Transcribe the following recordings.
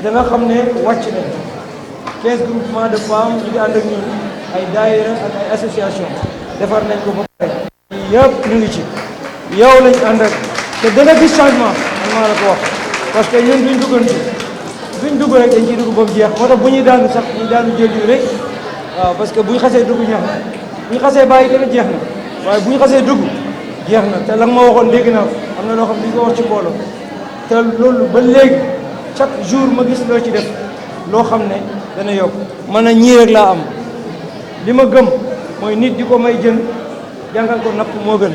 da nga xam ne wàcc nañ 15 groupements de femmes ñu ngi ànd ak ñun ay daayira ak ay association defar nañ ko ba pare yëpp ñu ngi ci yow lañ ànd ak te da nga gis changement man maa la ko wax parce que ñun duñ duggantu duñ dugg rek dañ ciy dugg ba mu jeex moo tax bu ñuy daanu sax ñu daanu jël yu rek waaw parce que bu ñu xasee dugg ñax na bu ñu xasee bàyyi tamit jeex na waaye bu ñu xasee dugg jeex na te la nga ma waxoon dégg naa am na loo xam ne ñu ko wax ci mbooloo te loolu ba léegi chaque jour ma gis loo ci def loo xam ne dana yokk man a ñii rek laa am li ma gëm mooy nit di ko may jën jàngal ko napp moo gën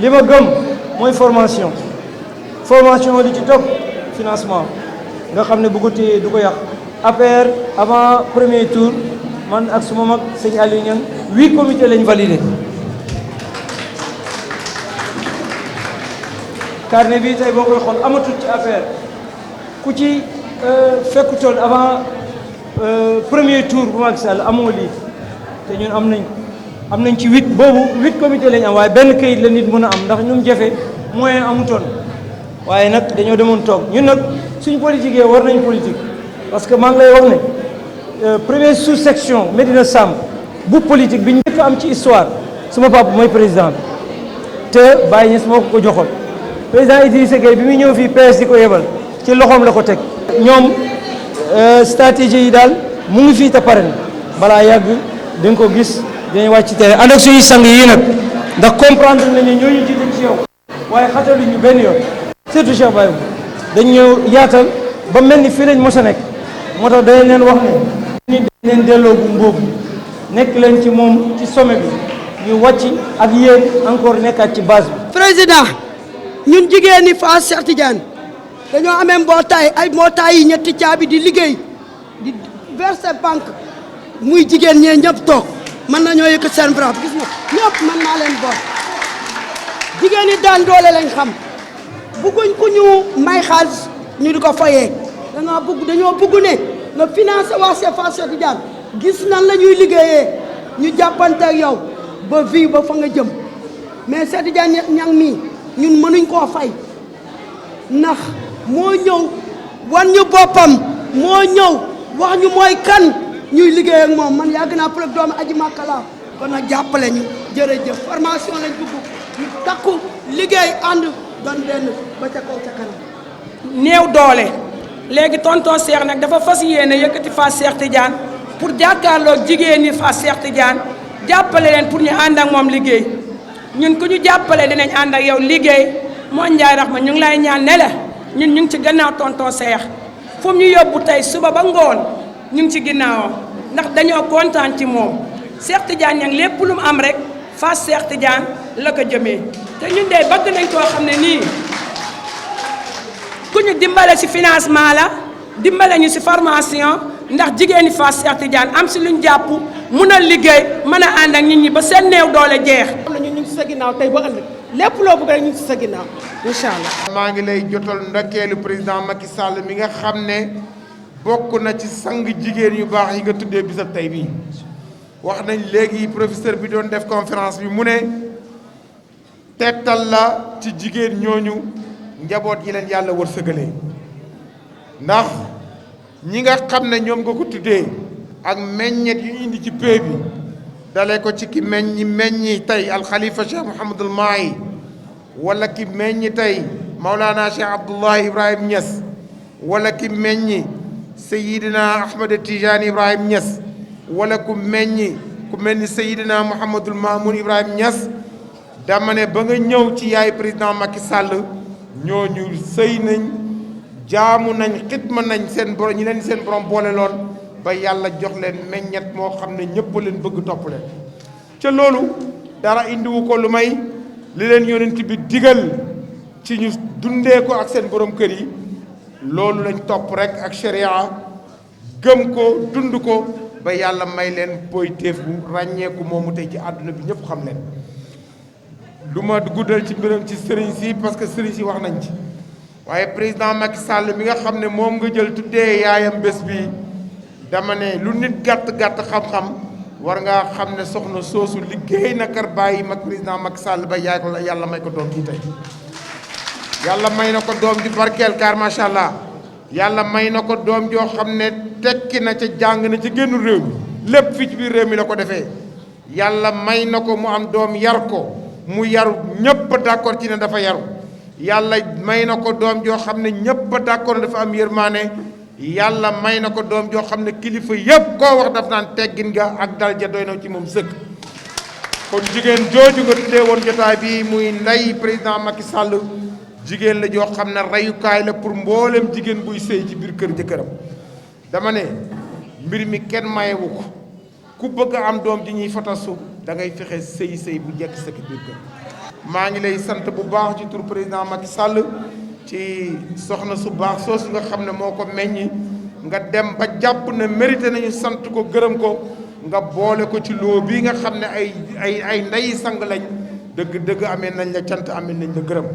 li ma gëm mooy formation li ci topp financement nga xam ne bu ko téyee du ko yàq APR avant premier tour man ak suma mag sëñ Aliou Niang 8 comités lañ validé carnet bi tey boo koy xool amatul ci APR ku ci fekkutoon avant premier tour bu Macky Sall amoo lii te ñun am nañ ci 8 boobu 8 comités lañ am waaye benn kayit la nit mën a am ndax ñum jafe moyen amutoon waaye nag dañoo demoon toog ñun nag suñ politique war nañ politique parce que maa ngi lay wax ne première sous section Médina Sam bu politique bi ñu njëkk am ci histoire suma papa mooy président bi te Baye Niass moo ko joxoon président Idrissa Gueye bi muy ñëw fii PS di ko yebal ci loxoom la ko teg ñoom stratégie yi daal mu ngi fii te pare na balaa yàgg di nga ko gis dañuy wàcc ci terrain ànd ak suñuy sang yii nag ndax comprendre nañu ñooñu jiite ci yow waaye xataluñ ñu benn yoon surtout Cheikh Baye dañ ñëw yaatal ba mel ni fii lañ mos a nekk moo tax dañ leen wax ne ñu dañ leen delloo bu mbóobu nekk leen ci moom ci sommet bi ñu wàcc ak yéen encore nekkaat ci base bi. président ñun jigéen ñi Fass Cheikh Tidiane dañoo amee mbootaay ay mbootaay yi ñetti caabi di liggéey di verser banque muy jigéen ñee ñëpp toog mën nañoo yëkkat seen bras gis nga ñëpp mën naa leen boot jigéen ñi daan doole lañ xam bugguñ ku ñu may xaalis ñu di ko fayee dañoo bugg ne nga financé waa Fass Cheikh Tidiane gis nan la ñuy liggéeyee ñu jàppante ak yow ba vie ba fa nga jëm mais Cheikh Tidiane Niang mii ñun mënuñ koo fay ndax moo ñëw wan ñu boppam moo ñëw wax ñu mooy kan ñuy liggéey ak moom man yàgg naa preuve doomu aji Màkka la kon nag jàppale ñu jërëjëf formation lañ bëgg ñu takku liggéey ànd doon benn ba ca kaw ca kanam. néew doole léegi tonton Cheikh nag dafa fas yéene yëkkati Fass Cheikh Tidiane pour jàkkaarloog jigéen ñi Fass Cheikh Tidiane jàppale leen pour ñu ànd ak moom liggéey ñun ku ñu jàppale dinañ ànd ak yow liggéey moo Ndiaye Rahma ñu ngi lay ñaan ne la ñun ñu ngi ci gannaaw tonton Cheikh fu mu ñu yóbbu tey suba ba ngoon ñu ngi ci ginnaawam ndax dañoo kontaan ci moom Cheikh Tidiane Niang lépp lu mu am rek Fass Cheikh Tidiane la ko jëmee te ñun de bëgg nañ koo xam ne nii ku ñu dimbale ci financement la dimbale ñu ci formation ndax jigéeni Fass Cheikh Tidiane am ci luñ jàpp mun a liggéey mën a ànd ak nit ñi ba seen néew doole jeex. ñun ñu ngi ci sa ginnaaw tey ba ëllëg lépp loo bëgg rek ñu ngi ci sa ginnaaw incha allah. maa ngi lay jotal ndokkeelu président Macky Sall mi nga xam ne bokk na ci sang jigéen yu baax yi nga tuddee bisab tey bii wax nañ léegi professeur bi doon def conférence bi mu ne tegtal la ci jigéen ñooñu njaboot yi leen yàlla wërsëgalee ndax ñi nga xam ne ñoom nga ko tuddee ak meññet yu indi ci pee bi dalee ko ci ki meññi tey alxalifa Cheikh Mouhamadul Mahi wala ki meññi tey Maulana Cheikh Abdullahi Ibrahim Niass wala ki meññi Seyyidina Ahmed Tijani Ibrahim Niass wala ku mel ni Seyyidina Mouhamadul Mamoun Ibrahim Niass dama ne ba nga ñëw ci yaay président Macky Sall ñooñu sëy nañ jaamu nañ xitma nañ seen borom ñi leen seen borom boole loon ba yàlla jox leen meññet moo xam ne ñëpp leen bëgg topp leen ca loolu dara indiwu ko lu may li leen yonent bi digal ci ñu dundee ko ak seen borom kër yi loolu lañ topp rek ak sharia gëm ko dund ko ba yàlla may leen poyteef bu ràññeeku moomu tey ci àdduna bi ñëpp xam leen du ma guddal ci mbiram ci sëriñ si parce que sëriñ si wax nañ ci waaye président Macky Sall mi nga xam ne moom nga jël tuddee yaayam bés bi dama ne lu nit gàtt-gàtt xam-xam war ngaa xam ne soxna soosu liggéey na kër bàyyi mag président Macky Sall ba yaay ko la yàlla may ko doom kii tey yàlla may na ko doom di barkeel car macha allah yàlla may na ko doom joo xam ne tekki na ca jàng na ca génnu réew mi lépp fii ci biir réew mi la ko defee yàlla may na ko mu am doom yar ko mu yaru ñëpp d'accord ci ne dafa yaru yàlla may na ko doom joo xam ne ñëpp d'accord dafa am yërmaane yàlla may na ko doom joo xam ne kilifa yëpp koo wax daf naan teggin nga ak dal ja doy na ci moom sëkk kon jigéen jooju nga tuddee woon jotaay bi muy ndey président Macky Sall jigéen la joo xam ne reyukaay la pour mboolem jigéen buy sëy ci biir kër jëkkëram dama ne mbir mi kenn mayewu ko ku bëgg a am doom ji ñuy fatasu da ngay fexe sëy bu jekk sa biir kër maa ngi lay sant bu baax ci tur président Macky Sall ci soxna su baax soosu nga xam ne moo ko meññi nga dem ba jàpp ne mérité nañu sant ko gërëm ko nga boole ko ci loo bii nga xam ne ay ndeyi sang lañ dëgg amee nañ la cant amee nañ la gërëm